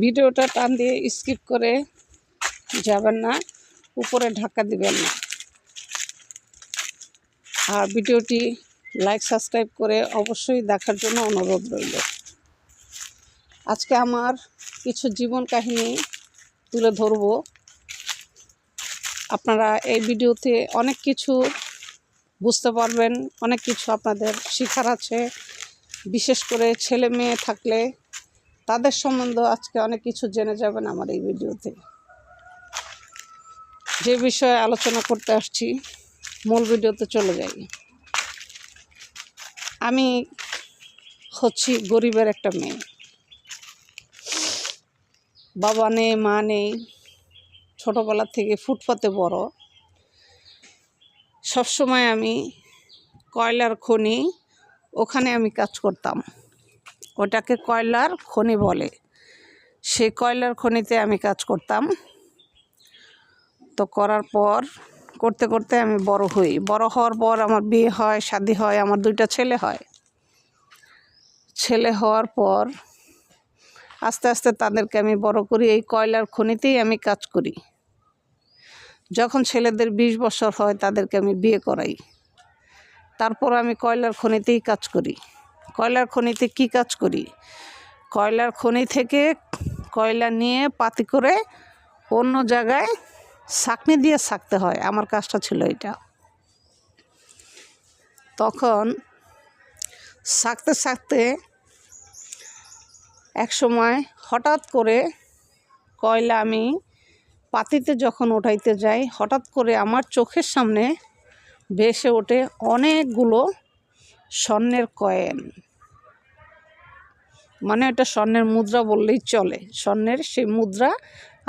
ভিডিওটা টান দিয়ে স্কিপ করে যাবেন না, উপরে ধাক্কা দিবেন না। আর ভিডিওটি লাইক সাবস্ক্রাইব করে অবশ্যই দেখার জন্য অনুরোধ রইল। আজকে আমার কিছু জীবন কাহিনী তুলে ধরব। আপনারা এই ভিডিওতে অনেক কিছু বুঝতে পারবেন, অনেক কিছু আপনাদের শেখার আছে। বিশেষ করে ছেলে মেয়ে থাকলে তাদের সম্বন্ধে আজকে অনেক কিছু জেনে যাবেন আমার এই ভিডিওতে। যে বিষয়ে আলোচনা করতে আসছি, মূল ভিডিওতে চলে যাই। আমি হচ্ছি গরিবের একটা মেয়ে, বাবা নেই, মা নেই, ছোটোবেলা থেকে ফুটপাতে বড়। সবসময় আমি কয়লার খনি, ওখানে আমি কাজ করতাম। ওটাকে কয়লার খনি বলে। সেই কয়লার খনিতে আমি কাজ করতাম। তো করার পর করতে করতে আমি বড় হই। বড় হওয়ার পর আমার বিয়ে হয়, শাদী হয়, আমার 2টা ছেলে হয়। ছেলে হওয়ার পর আস্তে আস্তে তাদেরকে আমি বড় করি। এই কয়লার খনিতেই আমি কাজ করি। যখন ছেলেদের 20 বছর হয় তাদেরকে আমি বিয়ে করাই। তারপর আমি কয়লার খনিতেই কাজ করি। কয়লার খনিতে কি কাজ করি? কয়লার খনি থেকে কয়লা নিয়ে পাতি করে অন্য জায়গায় ছাঁকনি দিয়ে ছাঁকতে হয়। আমার কাজটা ছিল এটা। তখন ছাঁকতে ছাঁকতে এক সময় হঠাৎ করে কয়লা আমি পাতিতে যখন উঠাইতে যাই, হঠাৎ করে আমার চোখের সামনে ভেসে ওঠে অনেকগুলো স্বর্ণের কয়েন। মানে এটা স্বর্ণের মুদ্রা বললেই চলে। স্বর্ণের সেই মুদ্রা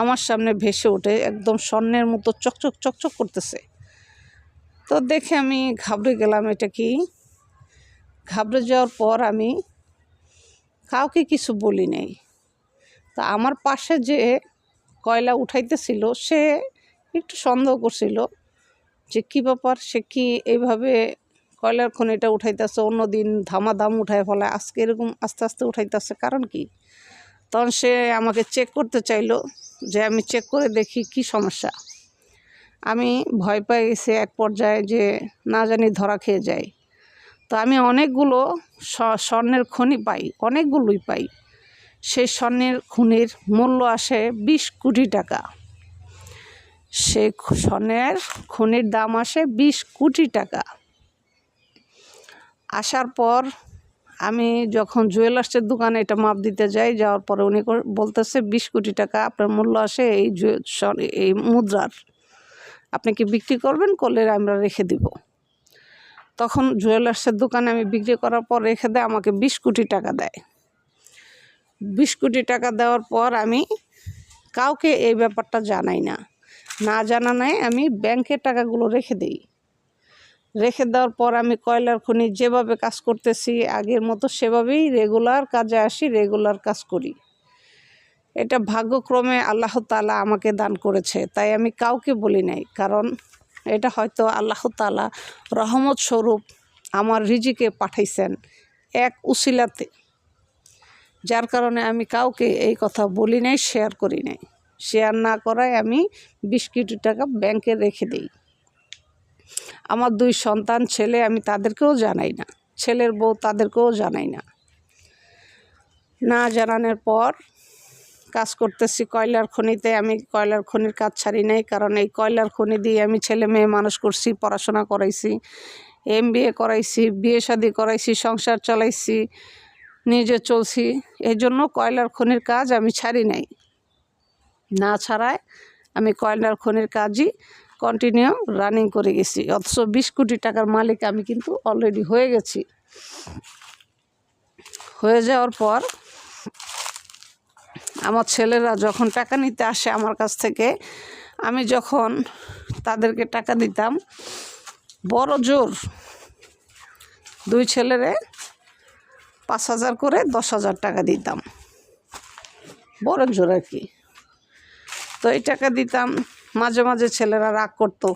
আমার সামনে ভেসে ওঠে, একদম স্বর্ণের মতো চকচক চকচক করতেছে। তো দেখে আমি ঘাবড়ে গেলাম, এটা কি? ঘাবড়ে যাওয়ার পর আমি কাউকে কিছু বলি নাই। তা আমার পাশে যে কয়লা উঠাইতেছিল সে একটু সন্দেহ করছিল যে কী ব্যাপার, সে কি এইভাবে কয়লার খনিটা উঠাইতেছে, অন্যদিন ধামাধাম উঠায় ফেলে, আজকে এরকম আস্তে আস্তে উঠাইতেছে, কারণ কি? তখন সে আমাকে চেক করতে চাইলো যে আমি চেক করে দেখি কি সমস্যা। আমি ভয় পেয়ে গেছি এক পর্যায়ে যে না জানি ধরা খেয়ে যাই। তো আমি অনেকগুলো স্বর্ণের খনি পাই, অনেকগুলোই পাই। সেই স্বর্ণের খনির মূল্য আসে 20 কোটি টাকা। সেই স্বর্ণের খনির দাম আসে 20 কোটি টাকা। আসার পর আমি যখন জুয়েলার্সের দোকানে এটা মাপ দিতে যাই, যাওয়ার পরে উনি বলতেছে 20 কোটি টাকা আপনার মূল্য আসে এই মুদ্রার। আপনি কি বিক্রি করবেন? করলে আমরা রেখে দিব। তখন জুয়েলার্সের দোকানে আমি বিক্রি করার পর রেখে দেয়, আমাকে 20 কোটি টাকা দেয়। 20 কোটি টাকা দেওয়ার পর আমি কাউকে এই ব্যাপারটা জানাই না। না জানা নাই, আমি ব্যাংকের টাকাগুলো রেখে দিই। রেখে দেওয়ার পর আমি কয়লার খনি যেভাবে কাজ করতেছি আগের মতো সেভাবেই রেগুলার কাজে আসি, রেগুলার কাজ করি। এটা ভাগ্যক্রমে আল্লাহ তাআলা আমাকে দান করেছে, তাই আমি কাউকে বলি নাই। কারণ এটা হয়তো আল্লাহ তাআলা রহমত স্বরূপ আমার রিজিকে পাঠাইছেন এক উসিলাতে, যার কারণে আমি কাউকে এই কথা বলি নাই, শেয়ার করি নাই। শেয়ার না করায় আমি 20 কোটি টাকা ব্যাংকে রেখে দিই। আমার 2 সন্তান ছেলে, আমি তাদেরকেও জানাই না, ছেলের বউ তাদেরকেও জানাই না। না জানানোর পর কাজ করতেছি কয়লার খনিতে। আমি কয়লার খনির কাজ ছাড়ি নাই, কারণ এই কয়লার খনি দিয়ে আমি ছেলে মেয়ে মানুষ করছি, পড়াশোনা করাইছি, MBA করাইছি, বিয়ে শাদী করাইছি, সংসার চালাইছি, নিজে চলছি। এই জন্য কয়লার খনির কাজ আমি ছাড়ি নাই। না ছাড়ায় আমি কয়লার খনির কাজই কন্টিনিউ রানিং করে গেছি। অথচ 20 কোটি টাকার মালিক আমি কিন্তু অলরেডি হয়ে গেছি। হয়ে যাওয়ার পর আমার ছেলেরা যখন টাকা নিতে আসে আমার কাছ থেকে, আমি যখন তাদেরকে টাকা দিতাম, বড় জোর 2 ছেলেরে 5,000 করে 10,000 টাকা দিতাম, বড় জোর আর কি। তো এই টাকা দিতাম। মাঝে মাঝে ছেলেরা রাগ করতো,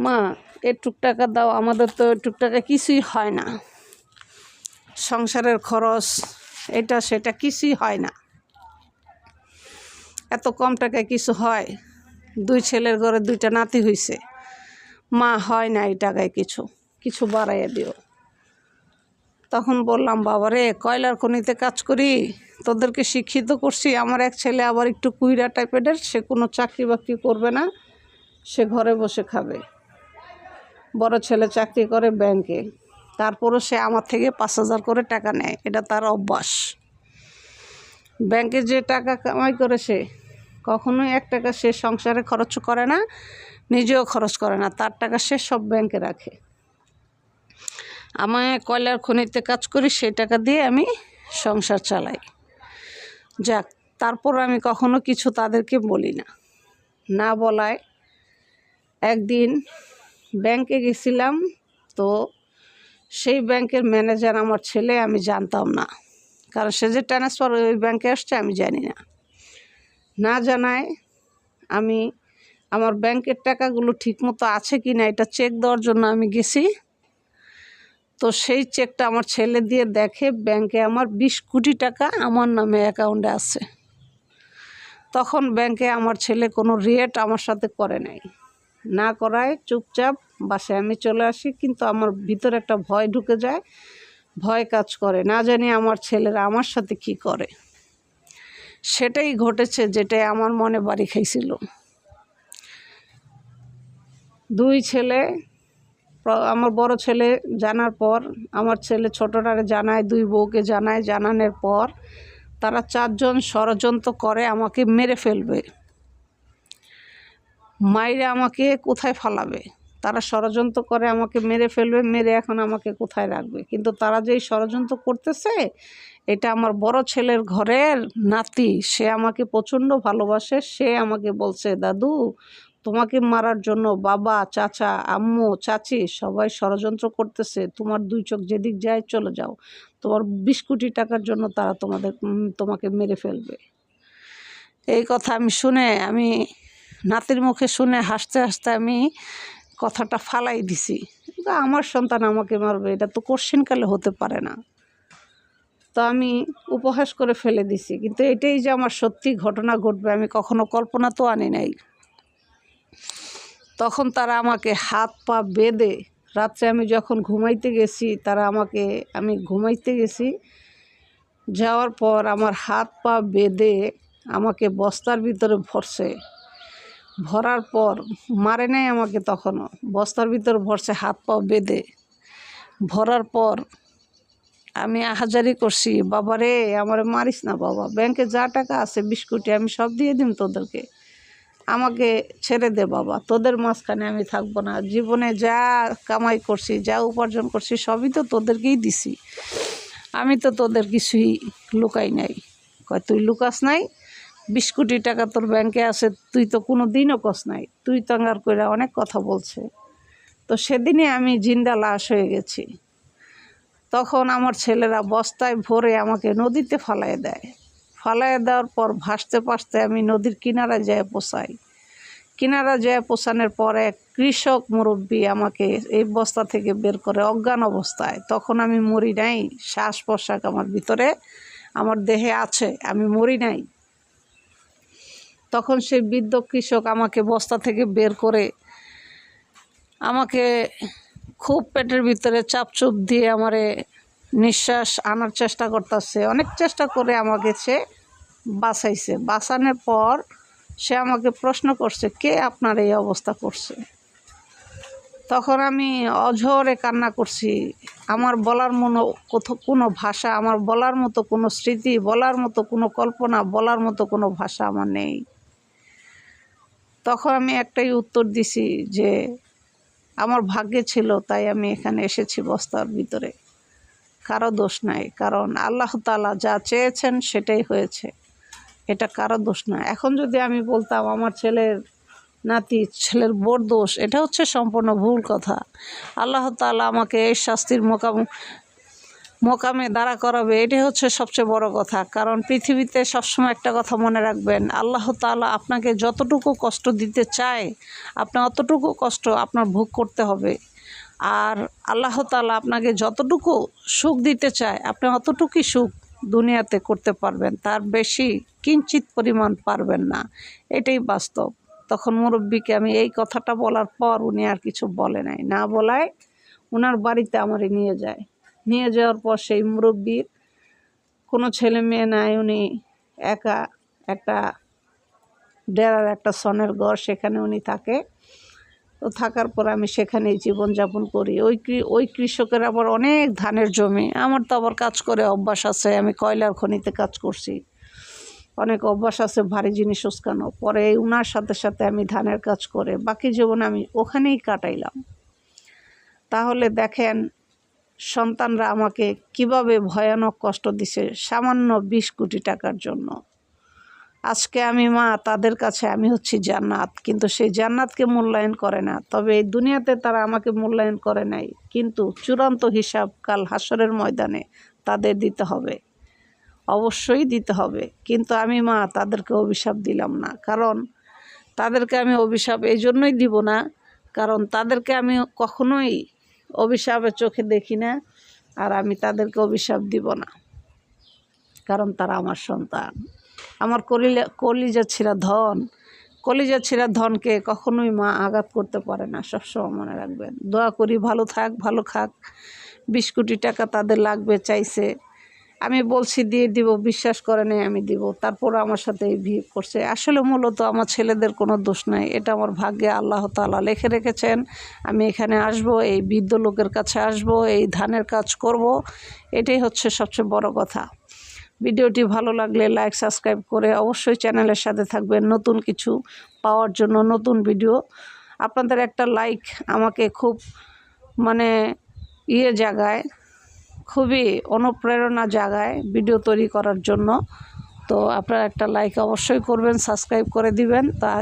মা এটুক টাকা দাও, আমাদের তো এটুক টাকা কিছুই হয় না, সংসারের খরচ এটা সেটা কিছুই হয় না। এত কম টাকায় কিছু হয়? 2 ছেলের ঘরে 2টা নাতি হইছে, মা হয় না এই টাকায় কিছু, কিছু বাড়াইয়া দিও। তখন বললাম, বাবারে কয়লার খনিতে কাজ করি, তোদেরকে শিক্ষিত করছি। আমার এক ছেলে আবার একটু কুইরা টাইপের, সে কোনো চাকরি বাকরি করবে না, সে ঘরে বসে খাবে। বড় ছেলে চাকরি করে ব্যাংকে, তারপরও সে আমার থেকে 5,000 করে টাকা নেয়, এটা তার অভ্যাস। ব্যাংকে যে টাকা কামাই করে সে কখনোই 1 টাকা সে সংসারে খরচ করে না, নিজেও খরচ করে না, তার টাকা সে সব ব্যাংকে রাখে। আমি কয়লার খনিতে কাজ করি, সেই টাকা দিয়ে আমি সংসার চালাই। যাক, তারপর আমি কখনো কিছু তাদেরকে বলি না। না বলায় একদিন ব্যাংকে গেছিলাম, তো সেই ব্যাংকের ম্যানেজার আমার ছেলে, আমি জানতাম না, কারণ সে যে ট্রান্সফার ওই ব্যাংকে আসছে আমি জানি না। না জানায় আমি আমার ব্যাংকের টাকাগুলো ঠিকমতো আছে কি না এটা চেক দেওয়ার জন্য আমি গেছি। তো সেই চেকটা আমার ছেলে দিয়ে দেখে ব্যাংকে আমার 20 কোটি টাকা আমার নামে অ্যাকাউন্টে আছে। তখন ব্যাংকে আমার ছেলে কোনো রেট আমার সাথে করে নাই, না করায় চুপচাপ বাসায় আমি চলে আসি। কিন্তু আমার ভিতরে একটা ভয় ঢুকে যায়, ভয় কাজ করে, না জানি আমার ছেলেরা আমার সাথে কি করে। সেটাই ঘটেছে, যেটাই আমার মনে বাড়ি খাইছিল। 2 ছেলে, আমার বড় ছেলে জানার পর আমার ছেলে ছোটটারে জানায়, 2 বউকে জানায়। জানানোর পর তারা 4 জন ষড়যন্ত্র করে আমাকে মেরে ফেলবে, মাইরে আমাকে কোথায় ফালাবে। তারা ষড়যন্ত্র করে আমাকে মেরে ফেলবে, মেরে এখন আমাকে কোথায় রাখবে। কিন্তু তারা যেই ষড়যন্ত্র করতেছে, এটা আমার বড় ছেলের ঘরের নাতি, সে আমাকে প্রচণ্ড ভালোবাসে। সে আমাকে বলছে, দাদু তোমাকে মারার জন্য বাবা, চাচা, আম্মু, চাচি সবাই ষড়যন্ত্র করতেছে, তোমার 2 চোখ যেদিক যায় চলে যাও, তোমার 20 কোটি টাকার জন্য তারা তোমাকে মেরে ফেলবে। এই কথা আমি শুনে, আমি নাতির মুখে শুনে হাসতে হাসতে আমি কথাটা ফালাই দিছি। আমার সন্তান আমাকে মারবে, এটা তো কোশ্চেনকালে হতে পারে না। তো আমি উপহাস করে ফেলে দিছি। কিন্তু এটাই যে আমার সত্যি ঘটনা ঘটবে আমি কখনো কল্পনা তো আনি নাই। তখন তারা আমাকে হাত পা বেঁধে, রাত্রে আমি যখন ঘুমাইতে গেছি, আমি ঘুমাইতে গেছি, যাওয়ার পর আমার হাত পা বেঁধে আমাকে বস্তার ভিতরে ভরছে। ভরার পর মারে নাই আমাকে, তখনও বস্তার ভিতরে ভরছে হাত পা বেঁধে। ভরার পর আমি আহাজারি করছি, বাবারে আমারে মারিস না বাবা, ব্যাংকে যা টাকা আছে 20 কোটি আমি সব দিয়ে দিম তোদেরকে, আমাকে ছেড়ে দে বাবা, তোদের মাঝখানে আমি থাকবো না। জীবনে যা কামাই করছি, যা উপার্জন করছি সবই তো তোদেরকেই দিছি, আমি তো তোদের কিছুই লুকাই নাই। কয় তুই লুকাস নাই, 20 কোটি টাকা তোর ব্যাংকে আছে, তুই তো কোনো দিনও কস নাই, তুই তাঙ্গার কইরা অনেক কথা বলছে। তো সেদিনই আমি জিন্দা লাশ হয়ে গেছি। তখন আমার ছেলেরা বস্তায় ভরে আমাকে নদীতে ফালাইয়ে দেয়। ফালাইয়ে দেওয়ার পর ভাসতে ভাসতে আমি নদীর কিনারায় যেয়ে পৌঁছাই। কিনারা যেয়ে পৌঁছানোর পর এক কৃষক মুরব্বী আমাকে এই বস্তা থেকে বের করে অজ্ঞান অবস্থায়। তখন আমি মরি নাই, শ্বাস প্রশ্বাস আমার ভিতরে, আমার দেহে আছে, আমি মরি নাই। তখন সেই বৃদ্ধ কৃষক আমাকে বস্তা থেকে বের করে আমাকে খুব পেটের ভিতরে চাপচুপ দিয়ে আমারে নিঃশ্বাস আনার চেষ্টা করতেছে। অনেক চেষ্টা করে আমাকে সে বাঁচাইছে। বাঁচানোর পর সে আমাকে প্রশ্ন করছে, কে আপনার এই অবস্থা করছে? তখন আমি অঝরে কান্না করছি। আমার বলার কোনো ভাষা, আমার বলার মতো কোনো স্মৃতি, বলার মতো কোনো কল্পনা, বলার মতো কোনো ভাষা আমার নেই। তখন আমি একটাই উত্তর দিছি যে আমার ভাগ্যে ছিল, তাই আমি এখানে এসেছি বস্তার ভিতরে, কারো দোষ নাই। কারণ আল্লাহ তাআলা যা চেয়েছেন সেটাই হয়েছে, এটা কারো দোষ না। এখন যদি আমি বলতাম আমার ছেলের বোর দোষ, এটা হচ্ছে সম্পূর্ণ ভুল কথা। আল্লাহ তাআলা আমাকে এই শাস্তির মোকামে দাঁড়া করাবে, এটাই হচ্ছে সবচেয়ে বড় কথা। কারণ পৃথিবীতে সবসময় একটা কথা মনে রাখবেন, আল্লাহ তাআলা আপনাকে যতটুকু কষ্ট দিতে চায়, আপনার অতটুকু কষ্ট আপনার ভোগ করতে হবে। আর আল্লাহ তাআলা আপনাকে যতটুকু সুখ দিতে চায়, আপনি অতটুকুই সুখ দুনিয়াতে করতে পারবেন, তার বেশি কিঞ্চিত পরিমাণ পারবেন না, এটাই বাস্তব। তখন মুরব্বীকে আমি এই কথাটা বলার পর উনি আর কিছু বলে নাই, না বলায় ওনার বাড়িতে আমারে নিয়ে যায়। নিয়ে যাওয়ার পর সেই মুরব্বীর কোনো ছেলে মেয়ে নাই, উনি একা একটা ডেরার একটা সনের ঘর, সেখানে উনি থাকে। তো থাকার পর আমি সেখানেই জীবনযাপন করি। ওই কৃষকের আবার অনেক ধানের জমি, আমার তো আবার কাজ করে অভ্যাস আছে, আমি কয়লার খনিতে কাজ করছি, অনেক অভ্যাস আছে ভারী জিনিস উস্কানো। পরে উনার সাথে সাথে আমি ধানের কাজ করে বাকি জীবন আমি ওখানেই কাটাইলাম। তাহলে দেখেন সন্তানরা আমাকে কিভাবে ভয়ানক কষ্ট দিছে সামান্য 20 কোটি টাকার জন্য। আজকে আমি মা, তাদের কাছে আমি হচ্ছি জান্নাত, কিন্তু সেই জান্নাতকে মূল্যায়ন করে না। তবে এই দুনিয়াতে তারা আমাকে মূল্যায়ন করে নাই, কিন্তু চূড়ান্ত হিসাব কাল হাসরের ময়দানে তাদের দিতে হবে, অবশ্যই দিতে হবে। কিন্তু আমি মা, তাদেরকে অভিশাপ দিলাম না, কারণ তাদেরকে আমি অভিশাপ এই জন্যই দিব না, কারণ তাদেরকে আমি কখনোই অভিশাপের চোখে দেখি না, আর আমি তাদেরকে অভিশাপ দিব না, কারণ তারা আমার সন্তান, আমার কলিজা ছিঁড়া ধন। কলিজা ছিঁড়া ধনকে কখনোই মা আঘাত করতে পারে না, সবসময় মনে রাখবেন। দোয়া করি ভালো থাক, ভালো খাক। 20 কোটি টাকা তাদের লাগবে চাইছে, আমি বলছি দিয়ে দিব, বিশ্বাস করে নেই আমি দিব, তারপর আমার সাথে এই বিহেভ করছে। আসলে মূলত আমার ছেলেদের কোনো দোষ নাই, এটা আমার ভাগ্যে আল্লাহ তাআলা লিখে রেখেছেন। আমি এখানে আসব, এই বৃদ্ধ লোকের কাছে আসব, এই ধানের কাজ করব, এটাই হচ্ছে সবচেয়ে বড় কথা। ভিডিওটি ভালো লাগলে লাইক সাবস্ক্রাইব করে অবশ্যই চ্যানেলের সাথে থাকবেন নতুন কিছু পাওয়ার জন্য, নতুন ভিডিও। আপনাদের একটা লাইক আমাকে খুব জাগায়, খুবই অনুপ্রেরণা জাগায় ভিডিও তৈরি করার জন্য। তো আপনারা একটা লাইক অবশ্যই করবেন, সাবস্ক্রাইব করে দিবেন। তা